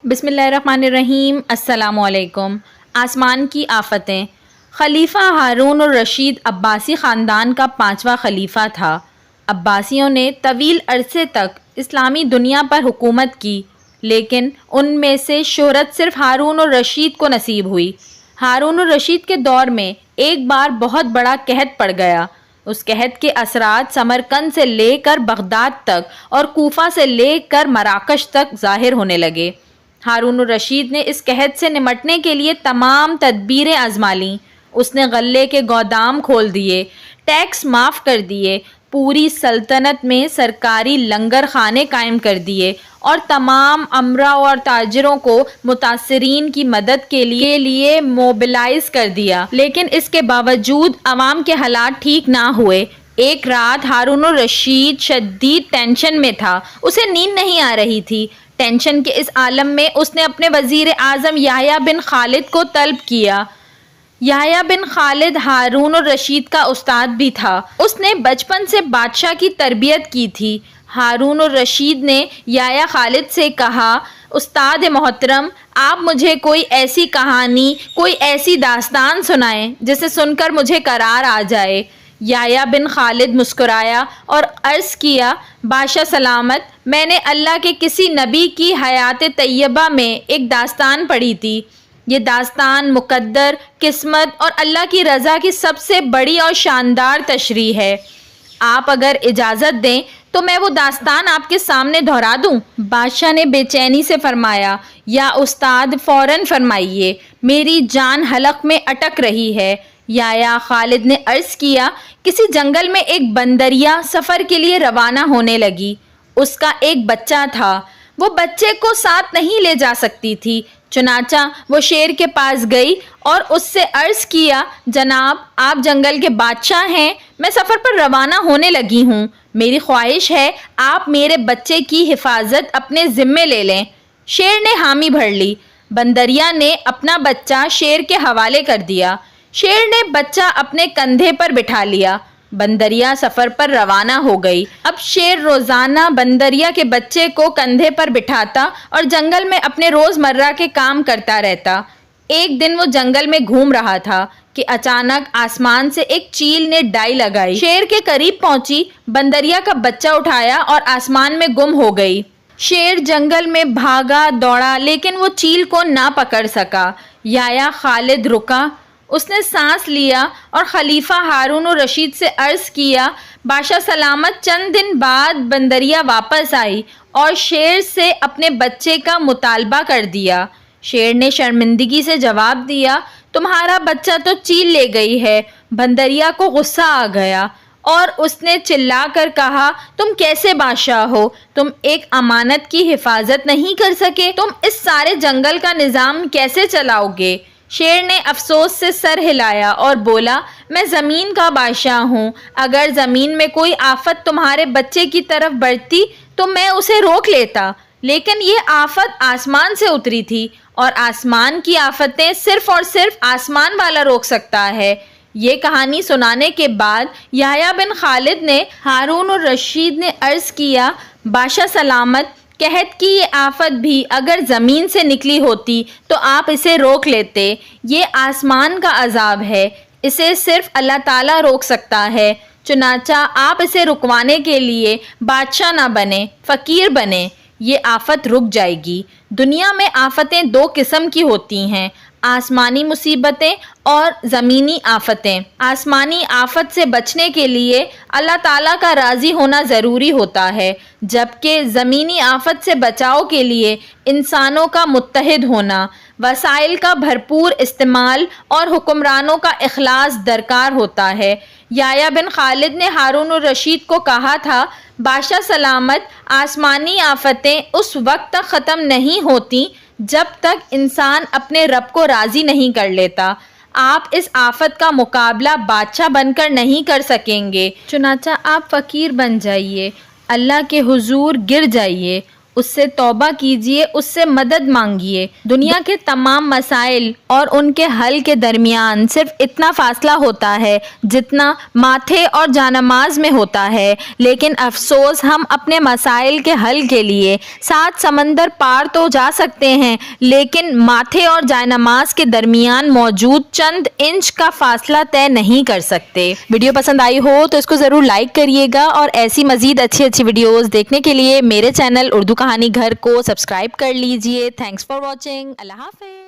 بسم اللہ الرحمن الرحیم۔ السلام علیکم۔ آسمان کی آفتیں۔ خلیفہ ہارون الرشید عباسی خاندان کا 5واں خلیفہ تھا۔ عباسیوں نے طویل عرصے تک اسلامی دنیا پر حکومت کی، لیکن ان میں سے شہرت صرف ہارون الرشید کو نصیب ہوئی۔ ہارون الرشید کے دور میں ایک بار بہت بڑا قحط پڑ گیا۔ اس قحط کے اثرات سمرقند سے لے کر بغداد تک اور کوفہ سے لے کر مراکش تک ظاہر ہونے لگے۔ ہارون الرشید نے اس قحط سے نمٹنے کے لیے تمام تدبیریں آزما لیں۔ اس نے غلے کے گودام کھول دیے، ٹیکس معاف کر دیے، پوری سلطنت میں سرکاری لنگر خانے قائم کر دیے اور تمام امراء اور تاجروں کو متاثرین کی مدد کے لیے موبلائز کر دیا۔ لیکن اس کے باوجود عوام کے حالات ٹھیک نہ ہوئے۔ ایک رات ہارون الرشید شدید ٹینشن میں تھا، اسے نیند نہیں آ رہی تھی۔ ٹینشن کے اس عالم میں اس نے اپنے وزیر اعظم یحییٰ بن خالد کو طلب کیا۔ یحییٰ بن خالد ہارون الرشید کا استاد بھی تھا، اس نے بچپن سے بادشاہ کی تربیت کی تھی۔ ہارون الرشید نے یحییٰ خالد سے کہا، استاد محترم، آپ مجھے کوئی ایسی کہانی، کوئی ایسی داستان سنائیں جسے سن کر مجھے قرار آ جائے۔ یحییٰ بن خالد مسکرایا اور عرض کیا، بادشاہ سلامت، میں نے اللہ کے کسی نبی کی حیات طیبہ میں ایک داستان پڑھی تھی۔ یہ داستان مقدر، قسمت اور اللہ کی رضا کی سب سے بڑی اور شاندار تشریح ہے۔ آپ اگر اجازت دیں تو میں وہ داستان آپ کے سامنے دہرا دوں؟ بادشاہ نے بے چینی سے فرمایا، یا استاد فوراً فرمائیے، میری جان حلق میں اٹک رہی ہے۔ یحییٰ خالد نے عرض کیا، کسی جنگل میں ایک بندریا سفر کے لیے روانہ ہونے لگی۔ اس کا ایک بچہ تھا، وہ بچے کو ساتھ نہیں لے جا سکتی تھی، چنانچہ وہ شیر کے پاس گئی اور اس سے عرض کیا، جناب، آپ جنگل کے بادشاہ ہیں، میں سفر پر روانہ ہونے لگی ہوں، میری خواہش ہے آپ میرے بچے کی حفاظت اپنے ذمے لے لیں۔ شیر نے حامی بھر لی۔ بندریا نے اپنا بچہ شیر کے حوالے کر دیا۔ شیر نے بچہ اپنے کندھے پر بٹھا لیا۔ بندریا سفر پر روانہ ہو گئی۔ اب شیر روزانہ بندریا کے بچے کو کندھے پر بٹھاتا اور جنگل میں اپنے روزمرہ کے کام کرتا رہتا۔ ایک دن وہ جنگل میں گھوم رہا تھا کہ اچانک آسمان سے ایک چیل نے ڈائی لگائی، شیر کے قریب پہنچی، بندریا کا بچہ اٹھایا اور آسمان میں گم ہو گئی۔ شیر جنگل میں بھاگا دوڑا لیکن وہ چیل کو نہ پکڑ سکا۔ یحییٰ خالد رکا، اس نے سانس لیا اور خلیفہ ہارون الرشید سے عرض کیا، بادشاہ سلامت، چند دن بعد بندریا واپس آئی اور شیر سے اپنے بچے کا مطالبہ کر دیا۔ شیر نے شرمندگی سے جواب دیا، تمہارا بچہ تو چیل لے گئی ہے۔ بندریا کو غصہ آ گیا اور اس نے چلا کر کہا، تم کیسے بادشاہ ہو؟ تم ایک امانت کی حفاظت نہیں کر سکے؟ تم اس سارے جنگل کا نظام کیسے چلاؤ گے؟ شیر نے افسوس سے سر ہلایا اور بولا، میں زمین کا بادشاہ ہوں، اگر زمین میں کوئی آفت تمہارے بچے کی طرف بڑھتی تو میں اسے روک لیتا، لیکن یہ آفت آسمان سے اتری تھی اور آسمان کی آفتیں صرف اور صرف آسمان والا روک سکتا ہے۔ یہ کہانی سنانے کے بعد یحییٰ بن خالد نے ہارون الرشید نے عرض کیا، بادشاہ سلامت، قحط کی یہ آفت بھی اگر زمین سے نکلی ہوتی تو آپ اسے روک لیتے۔ یہ آسمان کا عذاب ہے، اسے صرف اللہ تعالیٰ روک سکتا ہے، چنانچہ آپ اسے رکوانے کے لیے بادشاہ نہ بنے، فقیر بنے، یہ آفت رک جائے گی۔ دنیا میں آفتیں دو قسم کی ہوتی ہیں، آسمانی مصیبتیں اور زمینی آفتیں۔ آسمانی آفت سے بچنے کے لیے اللہ تعالیٰ کا راضی ہونا ضروری ہوتا ہے، جبکہ زمینی آفت سے بچاؤ کے لیے انسانوں کا متحد ہونا، وسائل کا بھرپور استعمال اور حکمرانوں کا اخلاص درکار ہوتا ہے۔ یحییٰ بن خالد نے ہارون الرشید کو کہا تھا، بادشاہ سلامت، آسمانی آفتیں اس وقت تک ختم نہیں ہوتی جب تک انسان اپنے رب کو راضی نہیں کر لیتا۔ آپ اس آفت کا مقابلہ بادشاہ بن کر نہیں کر سکیں گے، چنانچہ آپ فقیر بن جائیے، اللہ کے حضور گر جائیے اس سے توبہ کیجیے، اس سے مدد مانگیے۔ دنیا کے تمام مسائل اور ان کے حل کے درمیان صرف اتنا فاصلہ ہوتا ہے جتنا ماتھے اور جانماز میں ہوتا ہے، لیکن افسوس ہم اپنے مسائل کے حل کے لیے 7 سمندر پار تو جا سکتے ہیں، لیکن ماتھے اور جانماز کے درمیان موجود چند انچ کا فاصلہ طے نہیں کر سکتے۔ ویڈیو پسند آئی ہو تو اس کو ضرور لائک کریے گا، اور ایسی مزید اچھی ویڈیوز دیکھنے کے لیے میرے چینل اردو کہانی گھر کو سبسکرائب کر لیجئے۔ Thanks for watching. اللہ حافظ۔